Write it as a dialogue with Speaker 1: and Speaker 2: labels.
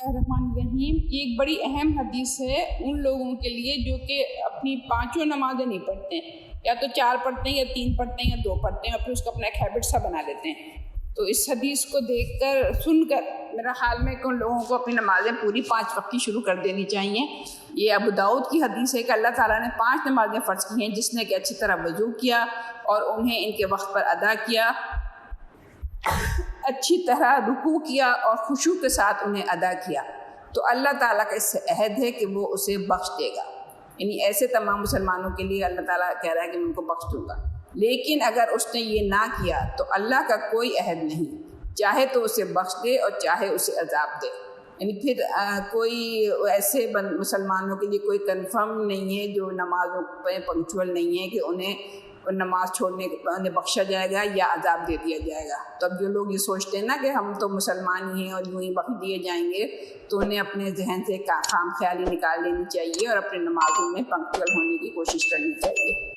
Speaker 1: الرحیم ایک بڑی اہم حدیث ہے ان لوگوں کے لیے جو کہ اپنی پانچوں نمازیں نہیں پڑھتے ہیں، یا تو 4 پڑھتے ہیں یا 3 پڑھتے ہیں یا 2 پڑھتے ہیں، اور پھر اس کو اپنا ایک ہیبٹ سا بنا لیتے ہیں۔ تو اس حدیث کو دیکھ کر سن کر میرا خیال میں کہ ان لوگوں کو اپنی نمازیں پوری 5 وقت کی شروع کر دینی چاہیے۔ یہ ابو داؤد کی حدیث ہے کہ اللہ تعالیٰ نے 5 نمازیں فرض کی ہیں، جس نے کہ اچھی طرح وضو کیا اور انہیں ان کے وقت پر ادا کیا، اچھی طرح رکوع کیا اور خشوع کے ساتھ انہیں ادا کیا، تو اللہ تعالیٰ کا اس سے عہد ہے کہ وہ اسے بخش دے گا۔ یعنی ایسے تمام مسلمانوں کے لیے اللہ تعالیٰ کہہ رہا ہے کہ میں ان کو بخش دوں گا۔ لیکن اگر اس نے یہ نہ کیا تو اللہ کا کوئی عہد نہیں، چاہے تو اسے بخش دے اور چاہے اسے عذاب دے۔ یعنی پھر کوئی ایسے مسلمانوں کے لیے کوئی کنفرم نہیں ہے جو نمازوں پہ پنکچوئل نہیں ہے کہ انہیں نماز چھوڑنے انہیں بخشا جائے گا یا عذاب دے دیا جائے گا۔ تو اب جو لوگ یہ سوچتے ہیں نا کہ ہم تو مسلمان ہی ہیں اور یوں ہی بخش دیے جائیں گے، تو انہیں اپنے ذہن سے خام خیالی نکال لینی چاہیے اور اپنے نمازوں میں پنکچوئل ہونے کی کوشش کرنی چاہیے۔